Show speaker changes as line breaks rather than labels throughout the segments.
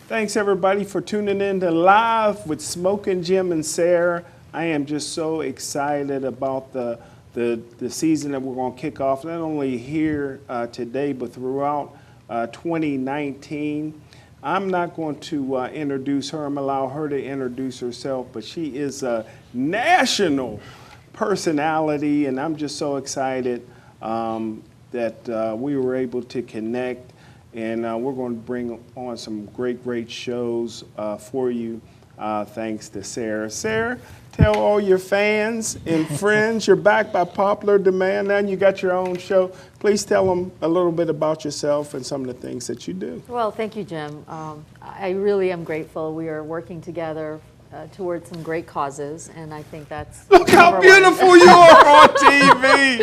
Thanks everybody for tuning in to Live with Smoking Jim and Sarah. I am just so excited about the season that we're going to kick off, not only here today, but throughout 2019. I'm not going to introduce her. I'm going to allow her to introduce herself, but she is a national personality, and I'm just so excited that we were able to connect. And we're going to bring on some great shows for you, thanks to Sarah. Sarah, tell all your fans and friends you're back by popular demand. Now you got your own show. Please tell them a little bit about yourself and some of the things that you do.
Well, thank you, Jim. I really am grateful. We are working together towards some great causes, and I think that's...
Look how beautiful you are on TV!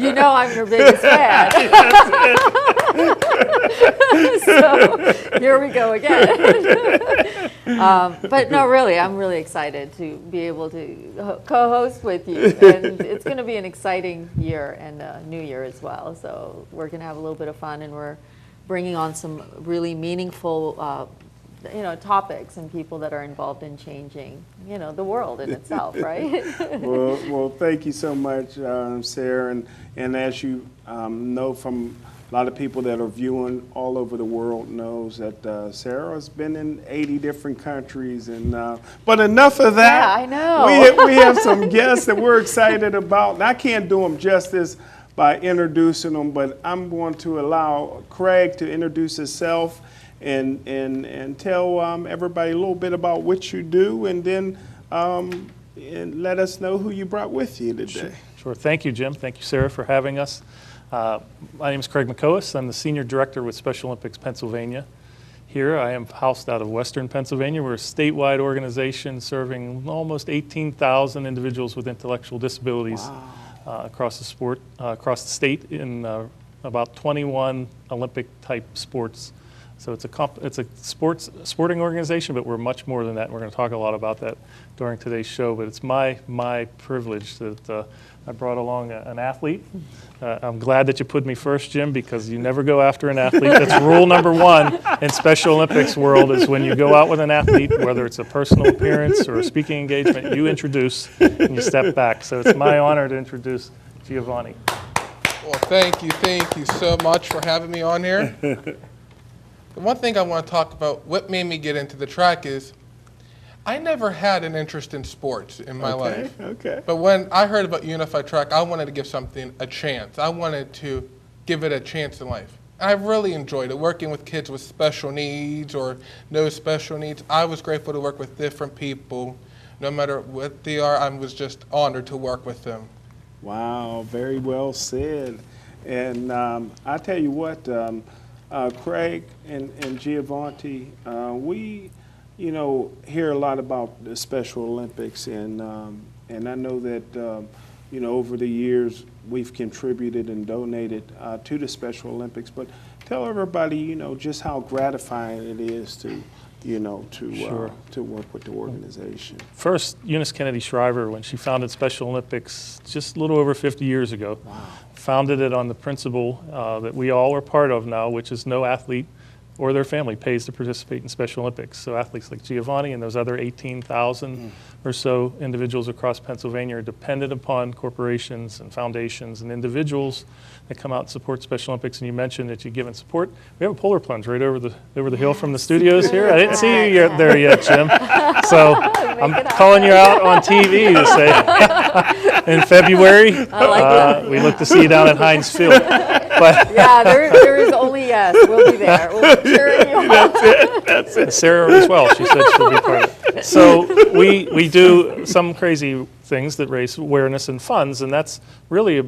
You know I'm your biggest fan. So here we go again. But no, really, I'm really excited to be able to co-host with you, and it's going to be an exciting year and a new year as well. So we're going to have a little bit of fun, and we're bringing on some really meaningful topics and people that are involved in changing, the world in itself, right?
well, thank you so much, Sarah. And as you know from a lot of people that are viewing all over the world knows that Sarah has been in 80 different countries. But enough of that.
Yeah, I know.
We have some guests that we're excited about. And I can't do them justice by introducing them, but I'm going to allow Craig to introduce himself and tell everybody a little bit about what you do, and then and let us know who you brought with you today.
Sure. Thank you, Jim. Thank you, Sarah, for having us. My name is Craig McCoas. I'm the Senior Director with Special Olympics Pennsylvania. Here I am housed out of Western Pennsylvania. We're a statewide organization serving almost 18,000 individuals with intellectual disabilities. Wow. Across the state in about 21 Olympic-type sports. So it's a sporting organization, but we're much more than that. We're going to talk a lot about that during today's show. But it's my privilege that I brought along an athlete. I'm glad that you put me first, Jim, because you never go after an athlete. That's rule number one in Special Olympics world, is when you go out with an athlete, whether it's a personal appearance or a speaking engagement, you introduce and you step back. So it's my honor to introduce Giovanni.
Well, thank you so much for having me on here. The one thing I want to talk about, what made me get into the track, is I never had an interest in sports in my life.
Okay.
But when I heard about Unified Track, I wanted to give something a chance. I wanted to give it a chance in life. And I really enjoyed it, working with kids with special needs or no special needs. I was grateful to work with different people. No matter what they are, I was just honored to work with them.
Wow, very well said. And I tell you what, Craig and Giovanni, we, hear a lot about the Special Olympics, and I know that, over the years we've contributed and donated to the Special Olympics. But tell everybody, just how gratifying it is to, to work with the organization.
First, Eunice Kennedy Shriver, when she founded Special Olympics just a little over 50 years ago, founded it on the principle that we all are part of now, which is no athlete, or their family pays to participate in Special Olympics. So athletes like Giovanni and those other 18,000 or so individuals across Pennsylvania are dependent upon corporations and foundations and individuals that come out and support Special Olympics. And you mentioned that you've given support. We have a polar plunge right over the hill from the studios here. I didn't see you there yet, Jim. So I'm calling you out on TV to say in February, we look to see you down at Heinz Field. But
Yeah, there is only yes. We'll be there. We'll be cheering you on.
That's it.
Sarah as well, she said she'll be part of it. So we do some crazy things that raise awareness and funds, and that's really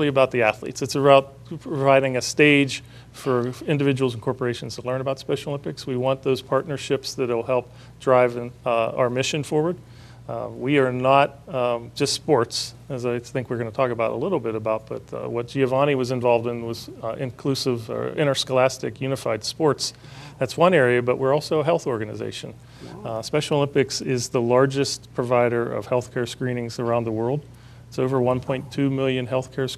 about the athletes. It's about providing a stage for individuals and corporations to learn about Special Olympics. We want those partnerships that will help drive our mission forward. We are not just sports, as I think we're going to talk about a little bit about, but what Giovanni was involved in was inclusive or interscholastic unified sports. That's one area, but we're also a health organization. Special Olympics is the largest provider of healthcare screenings around the world. It's over 1.2 million healthcare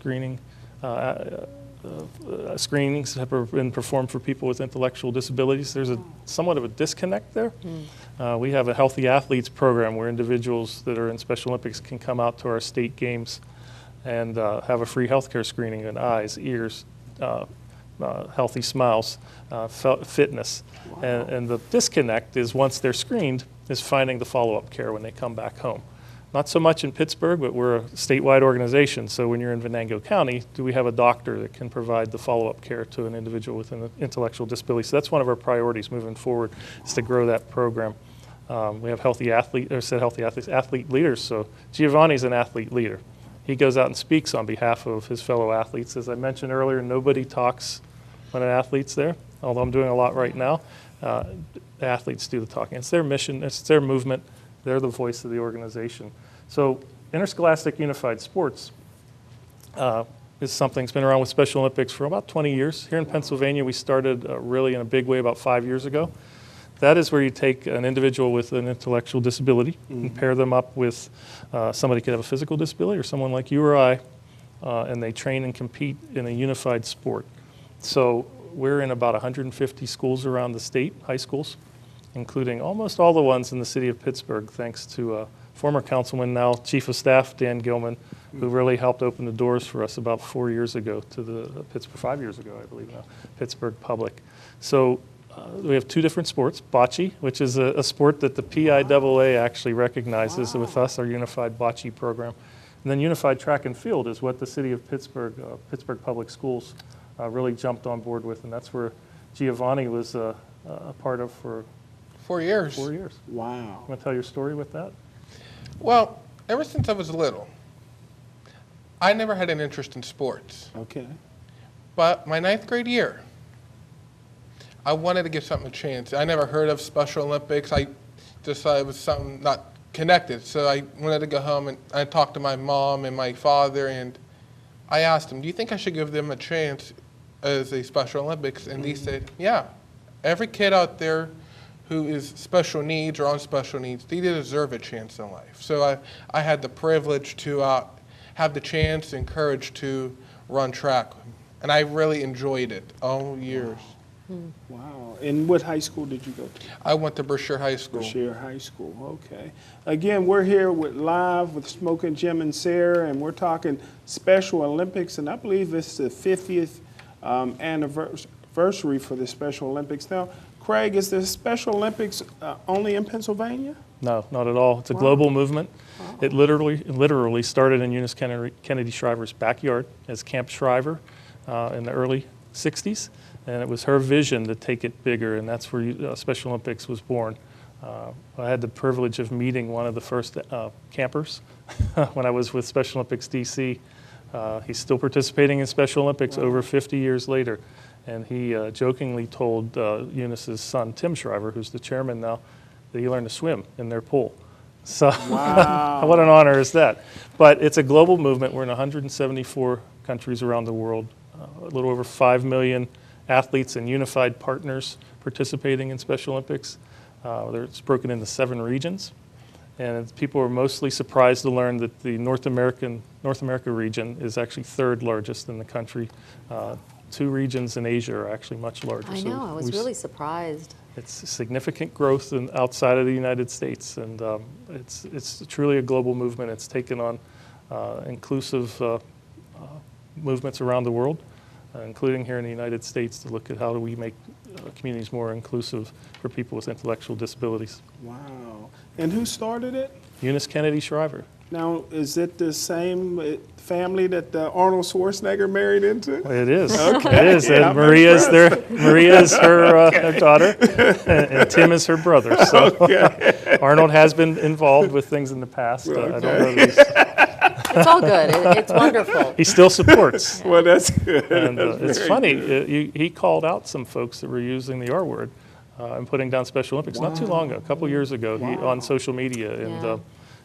screenings have been performed for people with intellectual disabilities. There's somewhat of a disconnect there. We have a Healthy Athletes program where individuals that are in Special Olympics can come out to our state games and have a free healthcare screening on eyes, ears, healthy smiles, fitness. And the disconnect is once they're screened is finding the follow-up care when they come back home. Not so much in Pittsburgh, but we're a statewide organization. So when you're in Venango County, do we have a doctor that can provide the follow-up care to an individual with an intellectual disability? So that's one of our priorities moving forward, is to grow that program. We have athlete leaders. So Giovanni's an athlete leader. He goes out and speaks on behalf of his fellow athletes. As I mentioned earlier, nobody talks when an athlete's there, although I'm doing a lot right now. The athletes do the talking. It's their mission, it's their movement. They're the voice of the organization. So interscholastic unified sports is something that's been around with Special Olympics for about 20 years. Here in Pennsylvania, we started really in a big way about 5 years ago. That is where you take an individual with an intellectual disability and pair them up with somebody who could have a physical disability or someone like you or I, and they train and compete in a unified sport. So we're in about 150 schools around the state, high schools, including almost all the ones in the city of Pittsburgh, thanks to former councilman, now chief of staff, Dan Gilman, who really helped open the doors for us about 4 years ago to the Pittsburgh, 5 years ago, I believe now, Pittsburgh Public. So we have two different sports, bocce, which is a sport that the PIAA actually recognizes with us, our unified bocce program. And then unified track and field is what the city of Pittsburgh, Pittsburgh Public Schools really jumped on board with, and that's where Giovanni was a part of for
4 years.
4 years.
Wow.
You want to tell your story with that?
Well, ever since I was little, I never had an interest in sports.
Okay.
But my 9th grade year, I wanted to give something a chance. I never heard of Special Olympics. I just thought it was something not connected. So I wanted to go home and I talked to my mom and my father, and I asked them, do you think I should give them a chance as a Special Olympics? And they said, yeah. Every kid out there who is special needs or on special needs, they deserve a chance in life. So I had the privilege to have the chance and courage to run track. And I really enjoyed it all years.
Wow. And what high school did you go to?
I went to Brashear High School.
Brashear High School, okay. Again, we're here live with Smoking Jim and Sarah, and we're talking Special Olympics, and I believe it's the 50th anniversary for the Special Olympics. Now, Craig, is the Special Olympics only in Pennsylvania?
No, not at all. It's a global movement. Wow. It literally started in Eunice Kennedy Shriver's backyard as Camp Shriver in the early 60s. And it was her vision to take it bigger, and that's where Special Olympics was born. I had the privilege of meeting one of the first campers when I was with Special Olympics DC. He's still participating in Special Olympics over 50 years later. And he jokingly told Eunice's son, Tim Shriver, who's the chairman now, that he learned to swim in their pool. So
wow.
What an honor is that. But it's a global movement. We're in 174 countries around the world, a little over 5 million athletes and unified partners participating in Special Olympics. It's broken into 7 regions. And people were mostly surprised to learn that the North America region is actually third largest in the country. 2 regions in Asia are actually much larger.
I know, I was really surprised.
It's significant growth outside of the United States, and it's truly a global movement. It's taken on inclusive movements around the world, including here in the United States, to look at how do we make communities more inclusive for people with intellectual disabilities.
Wow. And who started it?
Eunice Kennedy Shriver.
Now, is it the same family that Arnold Schwarzenegger married into?
It is.
Okay.
It is.
Yeah,
And Maria is her daughter, and Tim is her brother. So Arnold has been involved with things in the past. I don't know that
It's all good. It's wonderful.
he still supports.
Well, that's good.
And
That's
it's
very
funny,
good.
he called out some folks that were using the R word and putting down Special Olympics not too long ago, a couple years ago, on social media. And
Yeah.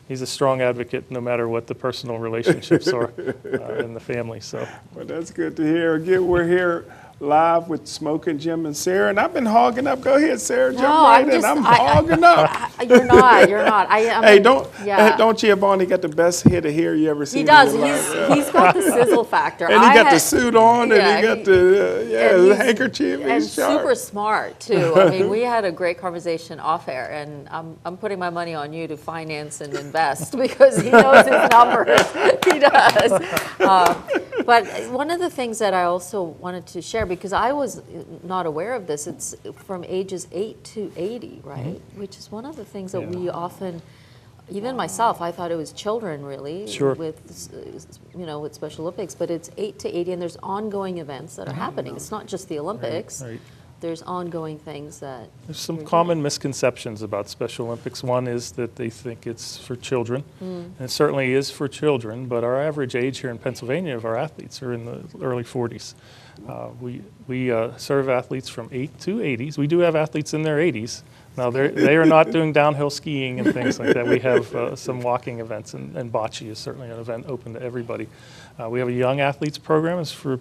he's a strong advocate no matter what the personal relationships are in the family. So
Well, that's good to hear. Again, we're here live with Smoking Jim and Sarah, and I've been hogging up. Go ahead, Sarah, jump right in. I'm hogging up.
You're not. You're not.
Hey, don't
Yeah.
Giovanni got the best hit of hair you ever seen?
He does.
In your life?
He's got the sizzle factor.
And he got the suit on, and
yeah,
he got
and
the
he's-
handkerchief.
And
He's sharp.
super smart too. I mean, we had a great conversation off air, and I'm putting my money on you to finance and invest because he knows his numbers. He does. But one of the things that I also wanted to share, because I was not aware of this, it's from ages 8 to 80, right? Which is one of the things that we often, even myself, I thought it was children really
Sure.
with, with Special Olympics, but it's 8 to 80, and there's ongoing events that are happening. It's not just the Olympics.
right.
There's ongoing things that.
There's some common misconceptions about Special Olympics. One is that they think it's for children, and it certainly is for children, but our average age here in Pennsylvania of our athletes are in the early 40s. We serve athletes from 8 to 80s. We do have athletes in their 80s. Now, they are not doing downhill skiing and things like that. We have some walking events, and bocce is certainly an event open to everybody. We have a young athletes program. It's for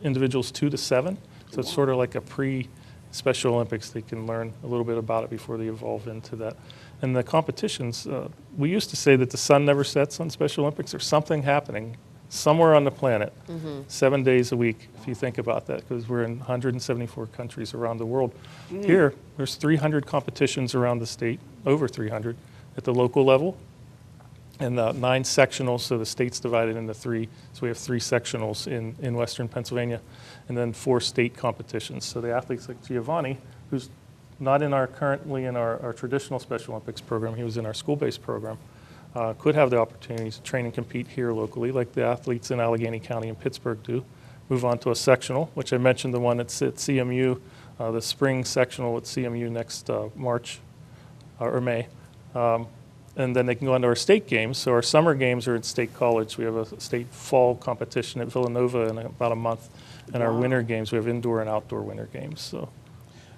individuals 2 to 7. So it's sort of like a pre-Special Olympics. They can learn a little bit about it before they evolve into that. And the competitions, we used to say that the sun never sets on Special Olympics. There's something happening somewhere on the planet, 7 days a week, if you think about that, because we're in 174 countries around the world. Here, there's 300 competitions around the state, over 300, at the local level, and 9 sectionals, so the state's divided into 3. So we have 3 sectionals in Western Pennsylvania, and then 4 state competitions. So the athletes like Giovanni, who's not currently in our traditional Special Olympics program, he was in our school-based program, could have the opportunity to train and compete here locally, like the athletes in Allegheny County and Pittsburgh do. Move on to a sectional, which I mentioned, the one that's at CMU, the spring sectional at CMU next March or May. And then they can go into our state games. So our summer games are at State College. We have a state fall competition at Villanova in about a month. And our winter games, we have indoor and outdoor winter games. So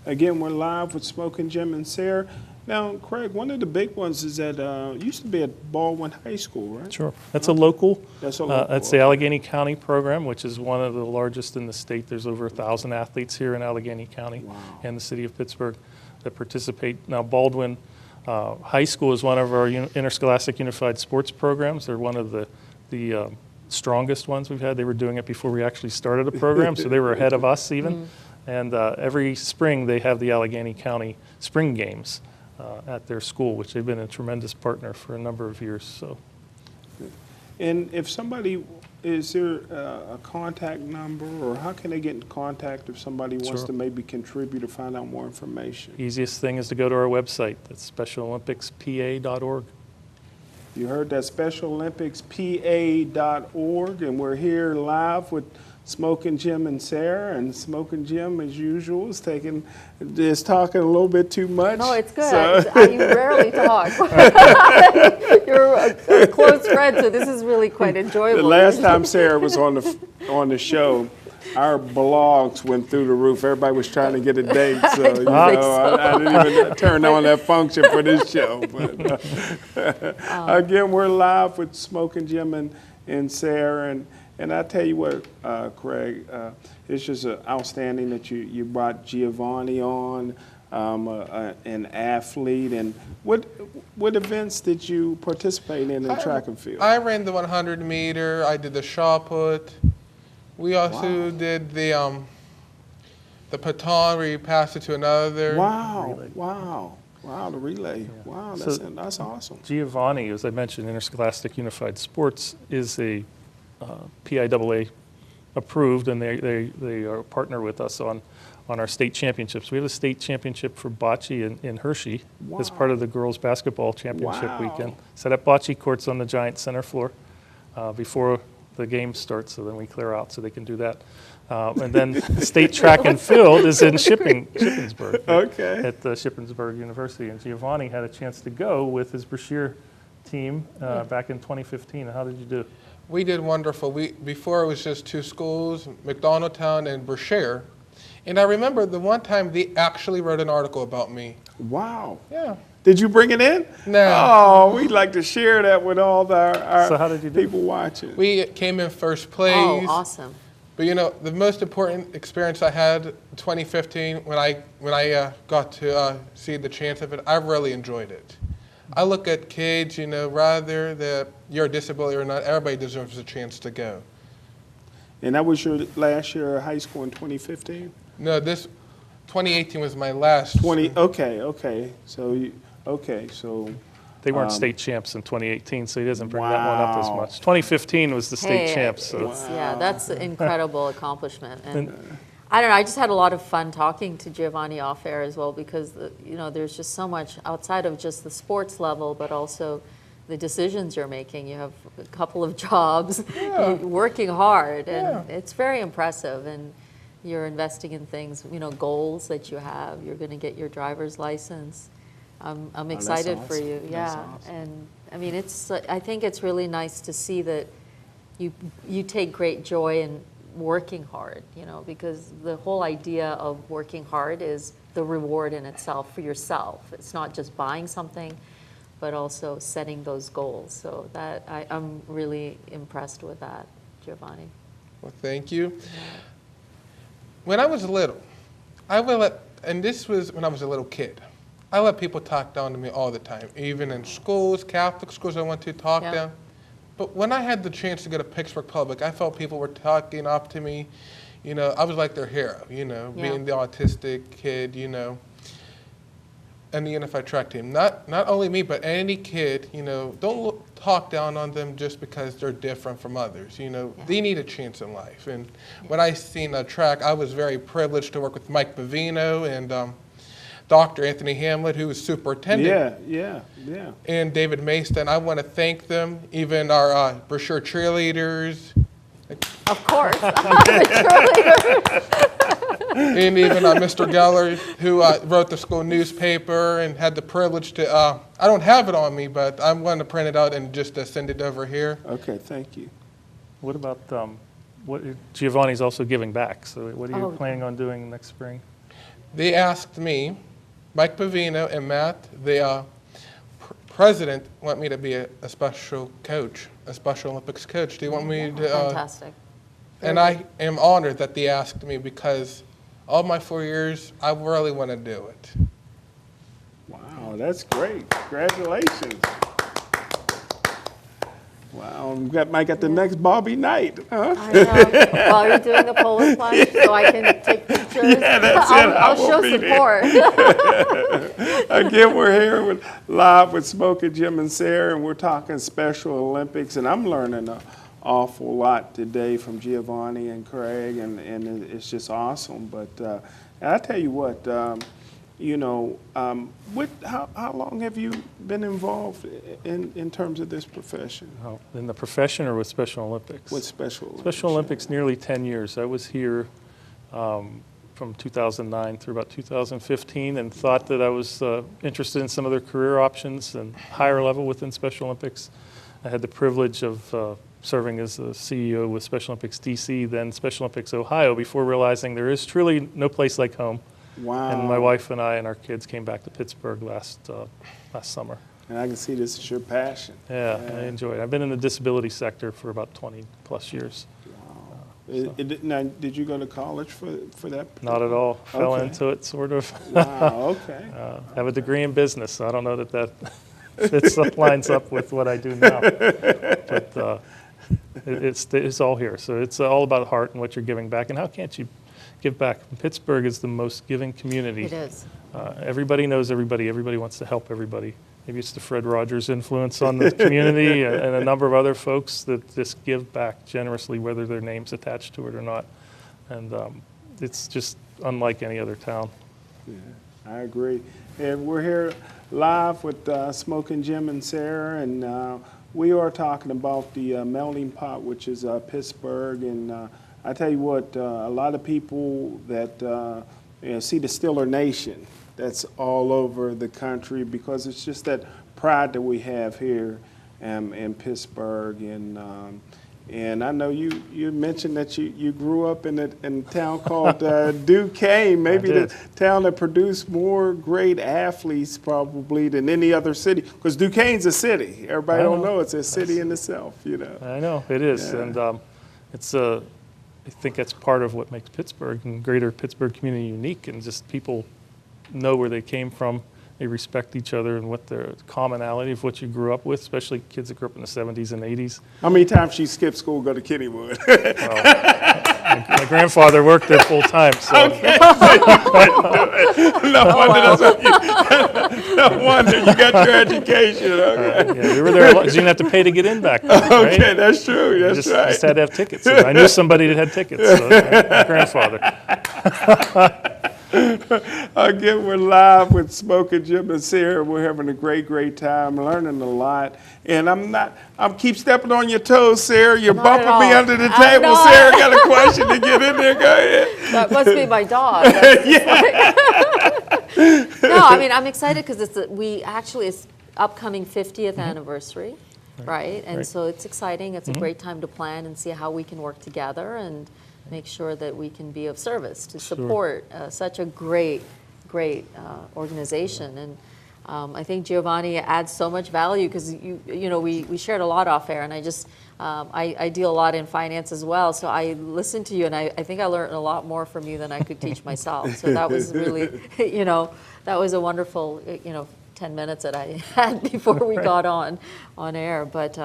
Again, we're live with Smoking Jim and Sarah. Now, Craig, one of the big ones is that used to be at Baldwin High School, right?
sure, that's a local.
That's a local.
That's the Allegheny County program, which is one of the largest in the state. There's over 1,000 athletes here in Allegheny County and the city of Pittsburgh that participate. Now, Baldwin High School is one of our interscholastic unified sports programs. They're one of the strongest ones we've had. They were doing it before we actually started the program, so they were ahead of us even. And every spring they have the Allegheny County Spring Games at their school, which they've been a tremendous partner for a number of years. So,
And if somebody, is there a contact number, or how can they get in contact if somebody wants
Sure.
to maybe contribute or find out more information?
easiest thing is to go to our website. That's SpecialOlympicsPA.org.
You heard that, SpecialOlympicsPA.org, and we're here live with Smoking Jim and Sarah, and Smoking Jim, as usual, is talking a little bit too much.
No, it's good.
So-
You rarely talk. You're a close friend, so this is really quite enjoyable.
The last time Sarah was on the show, our blogs went through the roof. Everybody was trying to get a date, so I didn't even turn on that function for this show. But again, we're live with Smoking Jim and Sarah, and I tell you what, Craig, it's just outstanding that you brought Giovanni on. an athlete. And what events did you participate in track and field?
I ran the 100 meter. I did the shot put. We also did the baton where you pass it to another.
Wow, the relay. Yeah. Wow, that's awesome.
Giovanni, as I mentioned, Interscholastic Unified Sports is a PIAA approved, and they are a partner with us on our state championships. We have a state championship for bocce in Hershey as part of the girls basketball championship weekend. Set up bocce courts on the giant center floor before the game starts, so then we clear out so they can do that. And then state track and field is in Shippensburg at the Shippensburg University. And Giovanni had a chance to go with his Brashear team back in 2015. How did you do?
We did wonderful. Before it was just two schools, McDonaldtown and Brashear. And I remember the one time they actually wrote an article about me.
Wow.
Yeah.
Did you bring it in?
No.
Oh, we'd like to share that with all our
so how did you do?
People watching.
We came in first place.
Oh, awesome.
But the most important experience I had in 2015 when I got to see the chance of it, I really enjoyed it. I look at kids, rather that you're a disability or not, everybody deserves a chance to go.
And that was your last year of high school in 2015?
No, 2018 was my last.
Okay. So
they weren't state champs in 2018, so he doesn't bring that one up as much. 2015 was the state champs. So.
Yeah, that's an incredible accomplishment. And I don't know, I just had a lot of fun talking to Giovanni off air as well, because there's just so much outside of just the sports level, but also the decisions you're making. You have a couple of jobs, you're working hard, and it's very impressive. And you're investing in things, goals that you have. You're going to get your driver's license. I'm excited for you. Yeah, awesome. And I mean, I think it's really nice to see that you take great joy in working hard. Because the whole idea of working hard is the reward in itself for yourself. It's not just buying something, but also setting those goals. So that I'm really impressed with that, Giovanni.
Well, thank you. When I was little, and this was when I was a little kid, I let people talk down to me all the time, even in schools, Catholic schools I went to talk down. But when I had the chance to go to Pittsburgh Public, I felt people were talking up to me. I was like their hero, being the autistic kid, and the Unified Track team. Not only me, but any kid, don't talk down on them just because they're different from others. They need a chance in life. And when I seen a track, I was very privileged to work with Mike Bavino and Dr. Anthony Hamlet, who was superintendent.
Yeah.
And David Mason. I want to thank them, even our Brashear cheerleaders.
Of course, I'm a cheerleader.
And even Mr. Geller, who wrote the school newspaper and had the privilege to, I don't have it on me, but I'm going to print it out and just send it over here.
Okay, thank you.
What about, Giovanni's also giving back, so what are you planning on doing next spring?
They asked me, Mike Pavino and Matt, the president, want me to be a special coach, a Special Olympics coach. They want me to.
Fantastic.
And I am honored that they asked me, because all my 4 years, I really want to do it.
Wow, that's great. Congratulations. Wow, might get the next Bobby Knight, huh?
I know. While you're doing the Polish plunge, so I can take pictures.
Yeah, that's
I'll show support.
Again, we're here live with Smoking Jim and Sarah, and we're talking Special Olympics, and I'm learning an awful lot today from Giovanni and Craig, and it's just awesome. But I tell you what, how long have you been involved in terms of this profession?
Oh, in the profession or with Special Olympics?
With Special Olympics.
Special Olympics, nearly 10 years. I was here from 2009 through about 2015, and thought that I was interested in some other career options and higher level within Special Olympics. I had the privilege of serving as the CEO with Special Olympics DC, then Special Olympics Ohio, before realizing there is truly no place like home.
Wow.
And my wife and I and our kids came back to Pittsburgh last summer.
And I can see this is your passion.
Yeah, I enjoy it. I've been in the disability sector for about 20 plus years.
Wow. Now, did you go to college for that?
Not at all. Fell
Okay.
into it, sort of.
Wow, okay.
Have a degree in business, so I don't know that fits lines up with what I do now. But it's all here. So it's all about heart and what you're giving back. And how can't you give back? Pittsburgh is the most giving community.
It is.
Everybody knows everybody. Everybody wants to help everybody. Maybe it's the Fred Rogers influence on the community and a number of other folks that just give back generously, whether their name's attached to it or not. And it's just unlike any other town.
Yeah, I agree. And we're here live with Smoking Jim and Sarah, and we are talking about the melting pot, which is Pittsburgh. And I tell you what, a lot of people that see the Steeler Nation, that's all over the country, because it's just that pride that we have here in Pittsburgh. And I know you mentioned that you grew up in a town called Duquesne, maybe the town that produced more great athletes probably than any other city, because Duquesne's a city. Everybody don't know it's a city in itself, you know.
I know, it is.
Yeah.
And I think that's part of what makes Pittsburgh and greater Pittsburgh community unique, and just people know where they came from. They respect each other and what their commonality of what you grew up with, especially kids that grew up in the 70s and 80s.
How many times she skipped school to go to Kennywood?
My grandfather worked there full time, so
No wonder you got your education. Okay,
yeah, we were there. You didn't have to pay to get in back then, right?
okay, that's true. That's
Just
right.
had to have tickets. So I knew somebody that had tickets. So my grandfather.
Again, we're live with Smoking Jim and Sarah. We're having a great time, learning a lot. And I'm keep stepping on your toes, Sarah. You're
Not
bumping
at
me
all.
under the
I'm
table.
not.
Sarah got a question to get in there. Go ahead.
That must be my dog. No, I mean, I'm excited because it's upcoming 50th anniversary, right? And
Right.
so it's exciting. It's a great time to plan and see how we can work together and make sure that we can be of service to support such a great organization. And I think Giovanni adds so much value because we shared a lot off air, and I deal a lot in finance as well. So I listened to you, and I think I learned a lot more from you than I could teach myself. So that was really, that was a wonderful, 10 minutes that I had before we got on air. But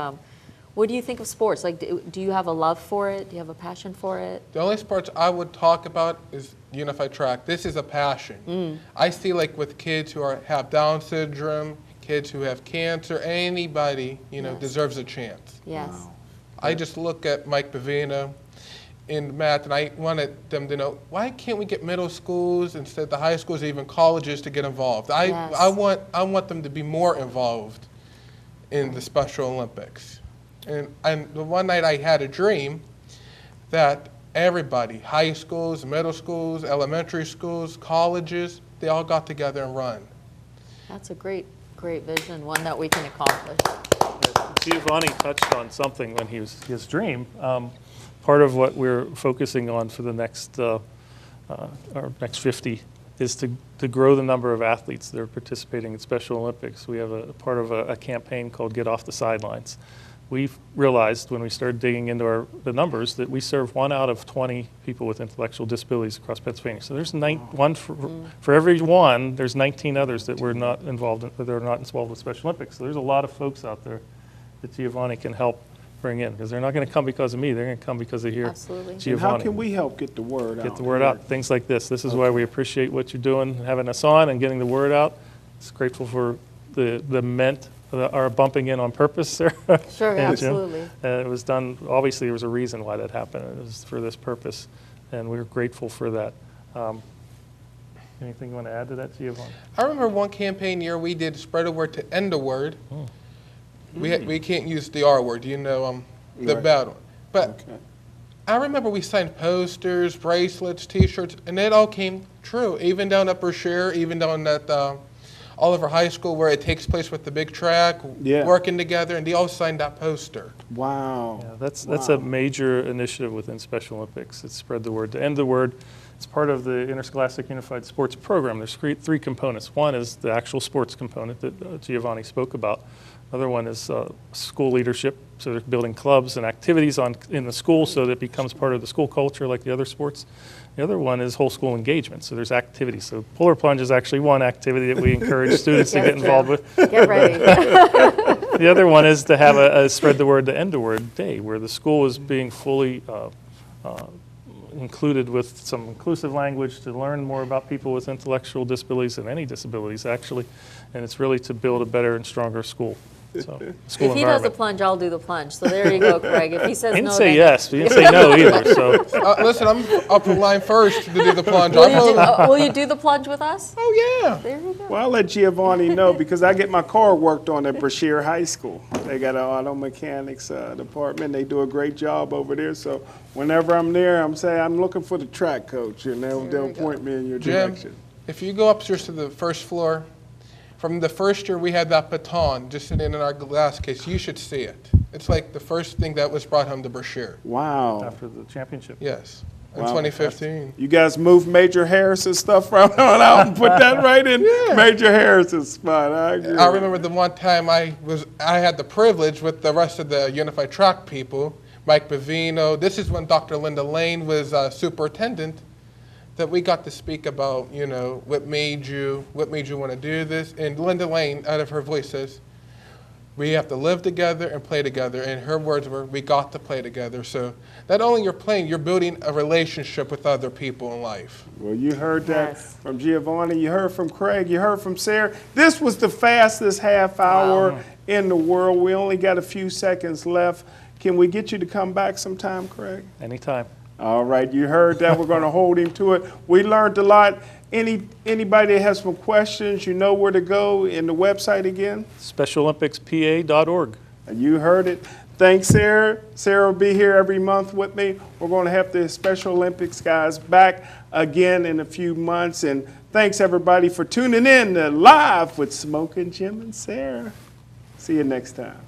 what do you think of sports? Like, do you have a love for it? Do you have a passion for it?
The only sports I would talk about is unified track. This is a passion. I see, like, with kids who have Down syndrome, kids who have cancer, anybody,
Yes.
deserves a chance.
Yes.
Wow.
I just look at Mike Bavina in math, and I wanted them to know, why can't we get middle schools instead of the high schools or even colleges to get involved?
Yes.
I want them to be more involved in the Special Olympics. And the one night I had a dream that everybody, high schools, middle schools, elementary schools, colleges, they all got together and run.
That's a great vision, one that we can accomplish.
Giovanni touched on something when his dream. Part of what we're focusing on for the next our next 50 is to grow the number of athletes that are participating in Special Olympics. We have a part of a campaign called Get Off the Sidelines. We've realized when we started digging into the numbers that we serve 1 out of 20 people with intellectual disabilities across Pennsylvania. So there's one for every one. There's 19 others that we're not involved in, that are not involved with Special Olympics. So there's a lot of folks out there that Giovanni can help bring in, because they're not going to come because of me. They're going to come because they hear
Absolutely.
And
Giovanni.
how can we help get the word out?
Get the word out. Things like this. This is why we appreciate what you're doing, having us on and getting the word out. It's grateful for the our bumping in on purpose, Sarah.
Sure,
and Jim.
absolutely.
It was done, obviously there was a reason why that happened. It was for this purpose, and we're grateful for that. Anything you want to add to that, Giovanni?
I remember one campaign year we did spread a word to end a word. We can't use the R word, the
Right.
bad one. But
Okay.
I remember we signed posters, bracelets, T-shirts, and it all came true. Even down at Brashear, even down at Oliver High School, where it takes place with the big track,
Yeah.
working together, and they all signed that poster.
Wow.
Yeah, that's a major initiative within Special Olympics. It's spread the word to end the word. It's part of the Interscholastic Unified Sports Program. There's three components. One is the actual sports component that Giovanni spoke about. Another one is school leadership. So they're building clubs and activities in the school so that it becomes part of the school culture like the other sports. The other one is whole school engagement. So there's activities. So polar plunge is actually one activity that we encourage students to get involved with.
Get ready.
The other one is to have a spread the word to end the word day, where the school is being fully included with some inclusive language to learn more about people with intellectual disabilities and any disabilities, actually. And it's really to build a better and stronger school. So, school
If he does the
environment.
plunge, I'll do the plunge. So there you go, Craig. If he says
He didn't
no,
say
then
yes, but he didn't say no either. So
Listen, I'm up in line first to do the plunge.
will you do the plunge with us?
Oh, yeah.
There you go.
Well, I'll let Giovanni know because I get my car worked on at Brashear High School. They got an auto mechanics department. They do a great job over there. So whenever I'm there, I'm saying I'm looking for the track coach, and they'll point me in your
Jim,
direction.
if you go upstairs to the first floor, from the first year we had that baton just sitting in our glass case, you should see it. It's like the first thing that was brought home to Brashear.
Wow.
after the championship.
Yes, in
Wow.
2015.
You guys moved Major Harris's stuff right on out and put that right in Major Harris's spot. I agree.
I remember the one time I had the privilege with the rest of the Unified Track people, Mike Bavino. This is when Dr. Linda Lane was superintendent, that we got to speak about, you know, what made you want to do this. And Linda Lane, out of her voice, says, we have to live together and play together. And her words were, we got to play together. So not only you're playing, you're building a relationship with other people in life.
Well, you heard that
Yes.
from Giovanni, you heard from Craig, you heard from Sarah. This was the fastest half hour in the world. We only got a few seconds left. Can we get you to come back sometime, Craig?
Anytime.
All right, you heard that. We're going to hold him to it. We learned a lot. Anybody that has some questions, you know where to go in the website again?
SpecialOlympicsPA.org.
You heard it. Thanks, Sarah. Sarah will be here every month with me. We're going to have the Special Olympics guys back again in a few months. And thanks, everybody, for tuning in to Live with Smoking Jim and Sarah. See you next time.